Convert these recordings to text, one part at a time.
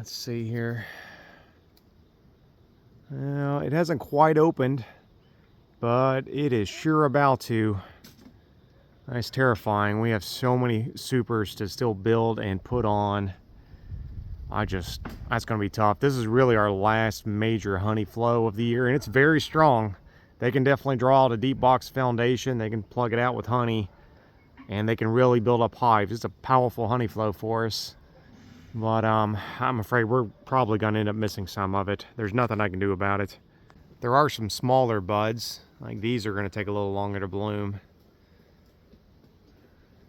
Let's see here. Well, it hasn't quite opened, but it is sure about to. That's terrifying. We have so many supers to still build and put on. That's going to be tough. This is really our last major honey flow of the year, and it's very strong. They can definitely draw out a deep box foundation. They can plug it out with honey, and they can really build up hives. It's a powerful honey flow for us. But I'm afraid we're probably going to end up missing some of it. There's nothing I can do about it. There are some smaller buds. Like these are going to take a little longer to bloom.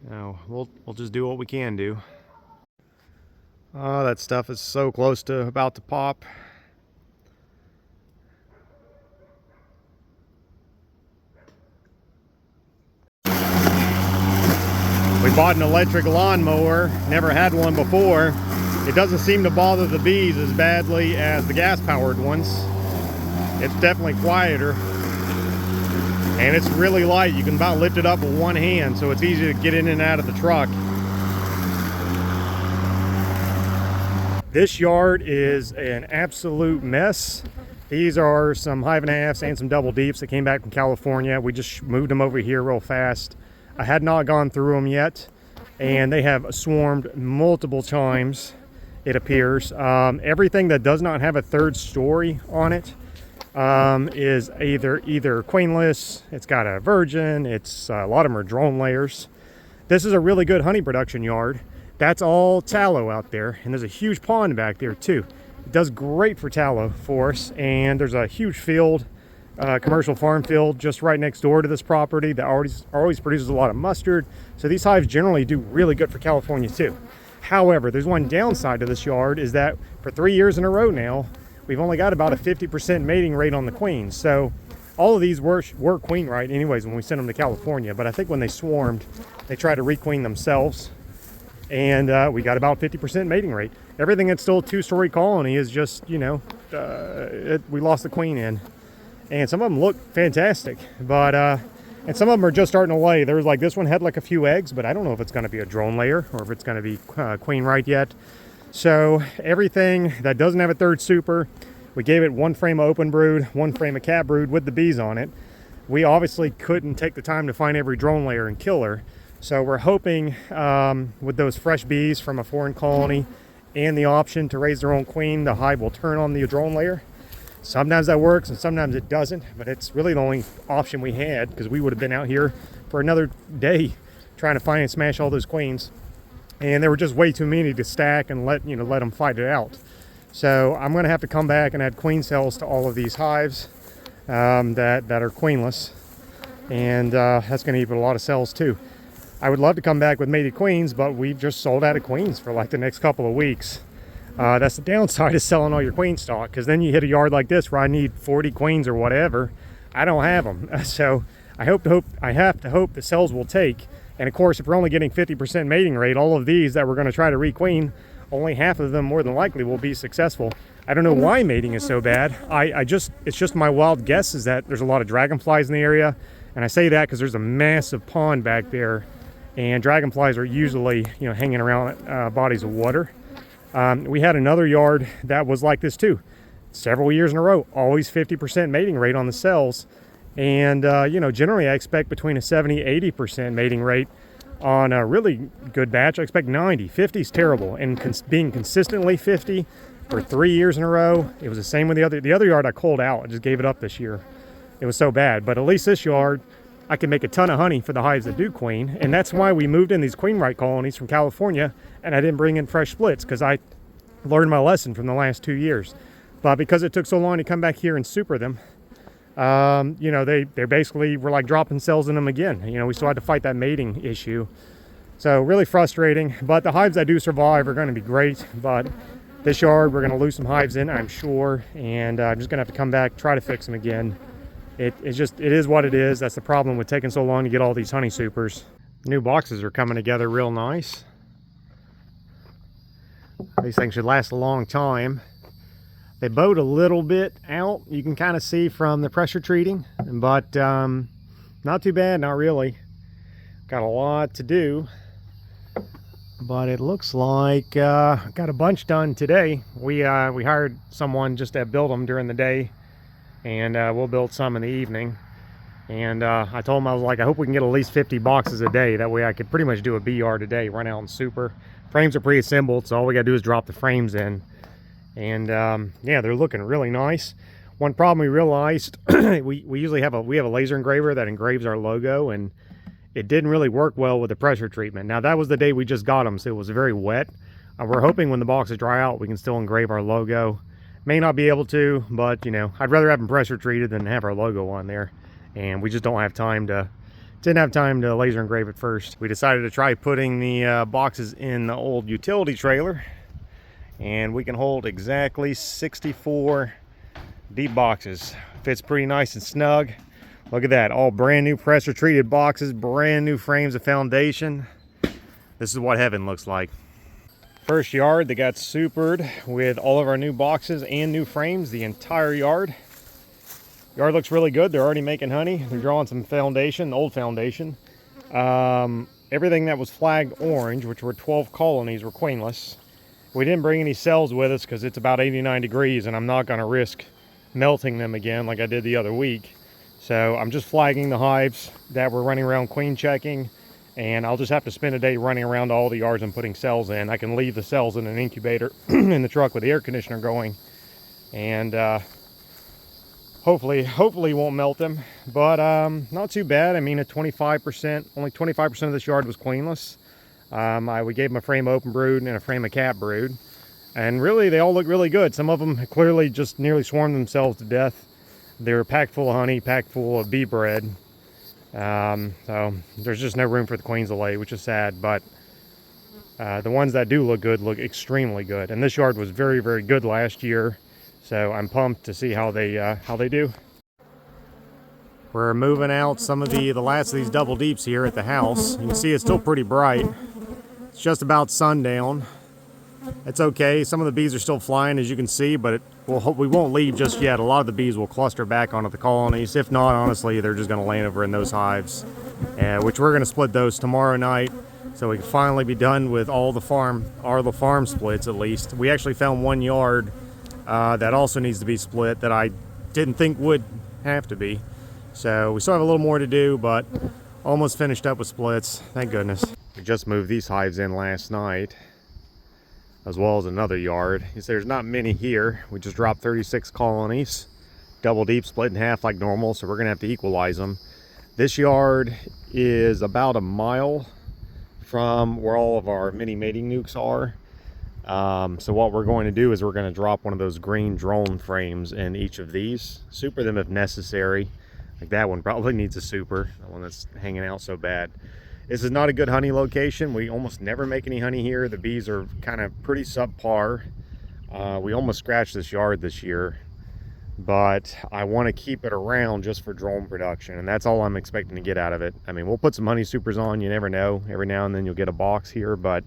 No, we'll just do what we can do. Oh, that stuff is so close to about to pop. We bought an electric lawnmower, never had one before. It doesn't seem to bother the bees as badly as the gas-powered ones. It's definitely quieter. And it's really light. You can about lift it up with one hand, so it's easy to get in and out of the truck. This yard is an absolute mess. These are some hive and a halves and some double deeps that came back from California. We just moved them over here real fast. I had not gone through them yet, and they have swarmed multiple times, it appears. Everything that does not have a third story on it is either queenless, it's got a virgin, a lot of them are drone layers. This is a really good honey production yard. That's all tallow out there, and there's a huge pond back there too. It does great for tallow for us, and there's a huge field, commercial farm field just right next door to this property that always produces a lot of mustard. So these hives generally do really good for California too. However, there's one downside to this yard, is that for 3 years in a row now, we've only got about a 50% mating rate on the queens. So all of these were queen right anyways when we sent them to California, but I think when they swarmed, they tried to requeen themselves, and we got about 50% mating rate. Everything that's still a two-story colony is just, you know, we lost the queen in. And some of them look fantastic, but and some of them are just starting to lay. There's like, this one had like a few eggs, but I don't know if it's going to be a drone layer or if it's going to be queen right yet. So everything that doesn't have a third super, we gave it one frame of open brood, one frame of cat brood with the bees on it. We obviously couldn't take the time to find every drone layer and kill her. So we're hoping with those fresh bees from a foreign colony and the option to raise their own queen, the hive will turn on the drone layer. Sometimes that works and sometimes it doesn't, but it's really the only option we had, because we would have been out here for another day trying to find and smash all those queens. And there were just way too many to stack and let them fight it out. So I'm going to have to come back and add queen cells to all of these hives that are queenless. And that's going to eat a lot of cells too. I would love to come back with mated queens, but we've just sold out of queens for like the next couple of weeks. That's the downside of selling all your queen stock, because then you hit a yard like this where I need 40 queens or whatever. I don't have them. So I have to hope the cells will take. And of course, if we're only getting 50% mating rate, all of these that we're going to try to requeen, only half of them more than likely will be successful. I don't know why mating is so bad. It's just my wild guess is that there's a lot of dragonflies in the area. And I say that because there's a massive pond back there, and dragonflies are usually, hanging around bodies of water. We had another yard that was like this too, several years in a row, always 50% mating rate on the cells. And, generally I expect between a 70-80% mating rate on a really good batch. I expect 90. 50 is terrible. And being consistently 50 for 3 years in a row, it was the same with the other yard I culled out. I just gave it up this year. It was so bad. But at least this yard, I can make a ton of honey for the hives that do queen. And that's why we moved in these queen right colonies from California, and I didn't bring in fresh splits, because I learned my lesson from the last 2 years. But because it took so long to come back here and super them, they basically were like dropping cells in them again. We still had to fight that mating issue. So really frustrating, but the hives that do survive are going to be great. But this yard, we're going to lose some hives in, I'm sure, and I'm just going to have to come back, try to fix them again. It is what it is. That's the problem with taking so long to get all these honey supers. New boxes are coming together real nice. These things should last a long time. They bowed a little bit out, you can kind of see from the pressure treating, but not too bad, not really. Got a lot to do. But it looks like got a bunch done today. We hired someone just to build them during the day, and we'll build some in the evening. And I told him, I was like, I hope we can get at least 50 boxes a day. That way I could pretty much do a bee yard a day, run out in super. Frames are pre-assembled, so all we gotta do is drop the frames in. And yeah, they're looking really nice. One problem we realized, we usually have a laser engraver that engraves our logo, and it didn't really work well with the pressure treatment. Now that was the day we just got them, so it was very wet. We're hoping when the boxes dry out, we can still engrave our logo. May not be able to, but you know, I'd rather have them pressure treated than have our logo on there. And we just don't have time to, didn't have time to laser engrave it first. We decided to try putting the boxes in the old utility trailer, and we can hold exactly 64 deep boxes. Fits pretty nice and snug. Look at that, all brand new pressure treated boxes, brand new frames of foundation. This is what heaven looks like. First yard, they got supered with all of our new boxes and new frames, the entire yard. Yard looks really good. They're already making honey. They're drawing some foundation, old foundation. Everything that was flagged orange, which were 12 colonies, were queenless. We didn't bring any cells with us because it's about 89 degrees and I'm not going to risk melting them again like I did the other week. So I'm just flagging the hives that we're running around queen checking, and I'll just have to spend a day running around all the yards and putting cells in. I can leave the cells in an incubator in the truck with the air conditioner going, and hopefully won't melt them, but not too bad. I mean, at 25%, only 25% of this yard was queenless. We gave them a frame open brood and a frame of cap brood, and really they all look really good. Some of them clearly just nearly swarmed themselves to death. They were packed full of honey, packed full of bee bread. So there's just no room for the queens to lay, which is sad, but the ones that do look good look extremely good. And this yard was very, very good last year. So I'm pumped to see how they do. We're moving out some of the last of these double deeps here at the house. You can see it's still pretty bright. It's just about sundown. It's okay. Some of the bees are still flying, as you can see, but we won't leave just yet. A lot of the bees will cluster back onto the colonies. If not, honestly, they're just going to land over in those hives, which we're going to split those tomorrow night, so we can finally be done with all the farm splits at least. We actually found one yard that also needs to be split that I didn't think would have to be. So we still have a little more to do, but almost finished up with splits, thank goodness. We just moved these hives in last night, as well as another yard. You see, there's not many here. We just dropped 36 colonies, double deep, split in half like normal, so we're gonna have to equalize them. This yard is about a mile from where all of our mini mating nukes are. So what we're going to do is we're going to drop one of those green drone frames in each of these, super them if necessary. Like that one probably needs a super, the one that's hanging out so bad. This is not a good honey location. We almost never make any honey here. The bees are kind of pretty subpar. We almost scratched this yard this year, but I want to keep it around just for drone production, and that's all I'm expecting to get out of it. I mean, we'll put some honey supers on, you never know. Every now and then you'll get a box here, but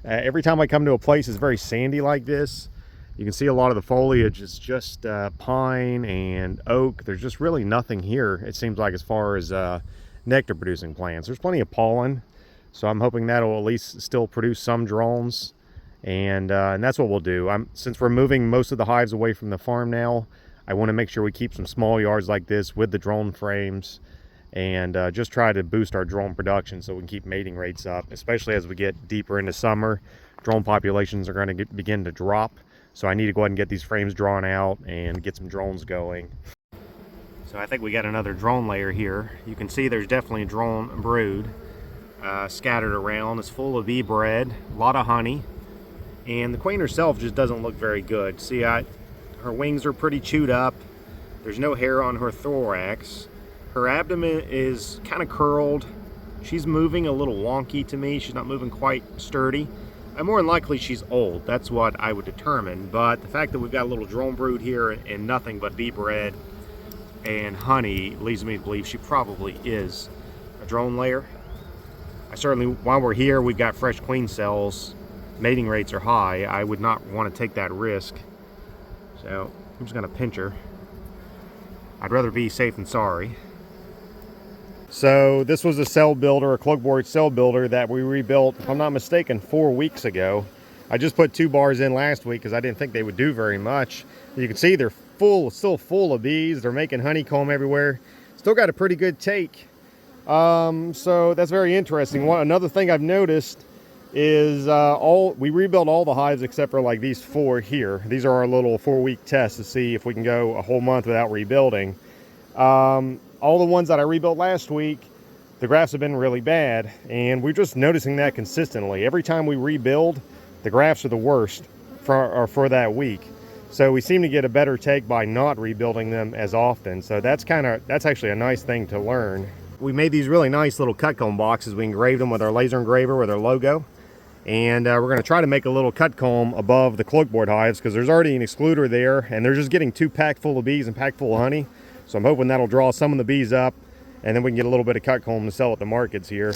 every time I come to a place that's very sandy like this, you can see a lot of the foliage is just pine and oak. There's just really nothing here, it seems like, as far as nectar producing plants. There's plenty of pollen, so I'm hoping that'll at least still produce some drones, and that's what we'll do. Since we're moving most of the hives away from the farm now, I want to make sure we keep some small yards like this with the drone frames, and just try to boost our drone production so we can keep mating rates up, especially as we get deeper into summer. Drone populations are going to begin to drop, so I need to go ahead and get these frames drawn out and get some drones going. So I think we got another drone layer here. You can see there's definitely a drone brood scattered around. It's full of bee bread, a lot of honey, and the queen herself just doesn't look very good. See, her wings are pretty chewed up. There's no hair on her thorax. Her abdomen is kind of curled. She's moving a little wonky to me. She's not moving quite sturdy. More than likely she's old. That's what I would determine. But the fact that we've got a little drone brood here and nothing but bee bread and honey leads me to believe she probably is a drone layer. I certainly, while we're here, we've got fresh queen cells. Mating rates are high. I would not want to take that risk. So I'm just gonna pinch her. I'd rather be safe than sorry. So this was a cell builder, a corkboard cell builder that we rebuilt, if I'm not mistaken, 4 weeks ago. I just put 2 bars in last week because I didn't think they would do very much. You can see they're still full of bees. They're making honeycomb everywhere. Still got a pretty good take. So that's very interesting. Another thing I've noticed is we rebuilt all the hives except for like these 4 here. These are our little 4-week tests to see if we can go a whole month without rebuilding. All the ones that I rebuilt last week, the grafts have been really bad, and we're just noticing that consistently. Every time we rebuild, the grafts are the worst for that week. So we seem to get a better take by not rebuilding them as often. So that's actually a nice thing to learn. We made these really nice little cut comb boxes. We engraved them with our laser engraver with our logo. And we're going to try to make a little cut comb above the corkboard hives because there's already an excluder there, and they're just getting too packed full of bees and packed full of honey. So I'm hoping that'll draw some of the bees up, and then we can get a little bit of cut comb to sell at the markets here.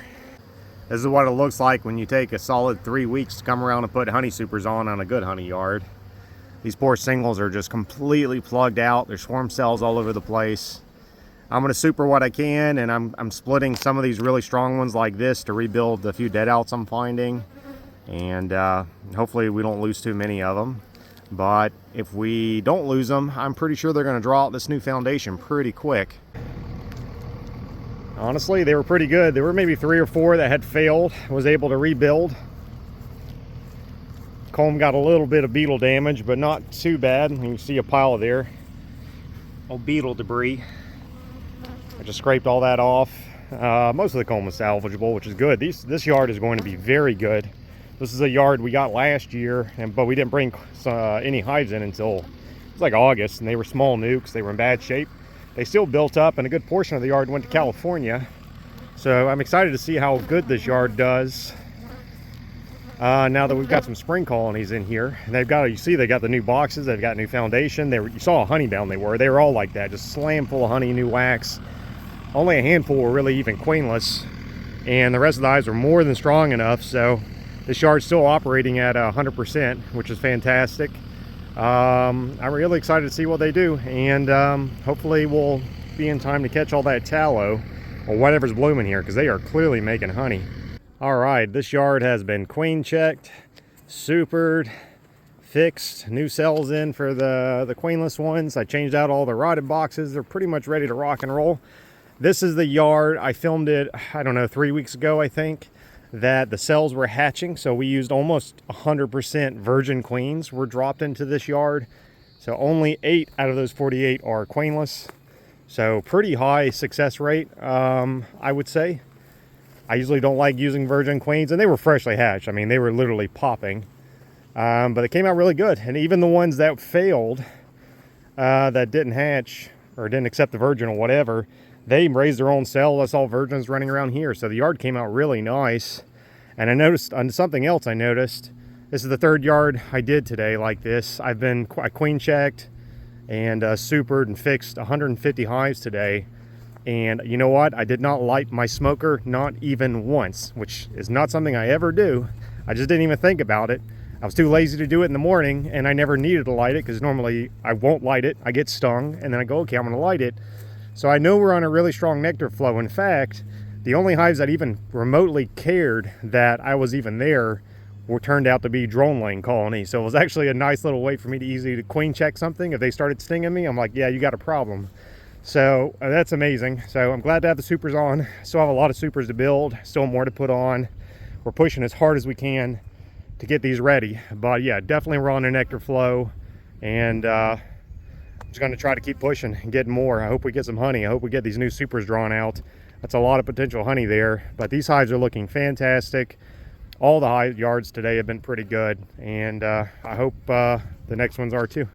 This is what it looks like when you take a solid 3 weeks to come around and put honey supers on a good honey yard. These poor singles are just completely plugged out. There's swarm cells all over the place. I'm going to super what I can, and I'm splitting some of these really strong ones like this to rebuild the few dead outs I'm finding. And hopefully we don't lose too many of them. But if we don't lose them, I'm pretty sure they're going to draw out this new foundation pretty quick. Honestly, they were pretty good. There were maybe 3 or 4 that had failed. I was able to rebuild. Comb got a little bit of beetle damage, but not too bad. You can see a pile there. Old beetle debris. I just scraped all that off. Most of the comb was salvageable, which is good. This yard is going to be very good. This is a yard we got last year, but we didn't bring any hives in until it was like August, and they were small nukes. They were in bad shape. They still built up, and a good portion of the yard went to California. So I'm excited to see how good this yard does now that we've got some spring colonies in here. And you see they got the new boxes, they've got new foundation. You saw how honeybound they were all like that, just slam full of honey, new wax. Only a handful were really even queenless, and the rest of the hives were more than strong enough. So this yard's still operating at 100%, which is fantastic. I'm really excited to see what they do, and hopefully we'll be in time to catch all that tallow or whatever's blooming here, because they are clearly making honey. All right, this yard has been queen checked, supered, fixed, new cells in for the queenless ones. I changed out all the rotted boxes. They're pretty much ready to rock and roll. This is the yard. I filmed it, I don't know, 3 weeks ago, I think, that the cells were hatching. So we used almost 100% virgin queens were dropped into this yard. So only 8 out of those 48 are queenless. So pretty high success rate, I would say. I usually don't like using virgin queens, and they were freshly hatched. I mean, they were literally popping. But it came out really good. And even the ones that failed, that didn't hatch or didn't accept the virgin or whatever, they raised their own cells. I saw virgins running around here. So the yard came out really nice. And I noticed on something else I noticed, this is the 3rd yard I did today like this. I queen checked and supered and fixed 150 hives today. And you know what? I did not light my smoker, not even once, which is not something I ever do. I just didn't even think about it. I was too lazy to do it in the morning, and I never needed to light it because normally I won't light it. I get stung, and then I go, okay, I'm going to light it. So I know we're on a really strong nectar flow. In fact, the only hives that even remotely cared that I was even there turned out to be drone laying colonies. So it was actually a nice little way for me to easily queen check something. If they started stinging me, I'm like, yeah, you got a problem. So that's amazing. So I'm glad to have the supers on. Still have a lot of supers to build, still more to put on. We're pushing as hard as we can to get these ready. But yeah, definitely we're on a nectar flow, and I'm just going to try to keep pushing and get more. I hope we get some honey. I hope we get these new supers drawn out. That's a lot of potential honey there. But these hives are looking fantastic. All the hive yards today have been pretty good, and I hope the next ones are too.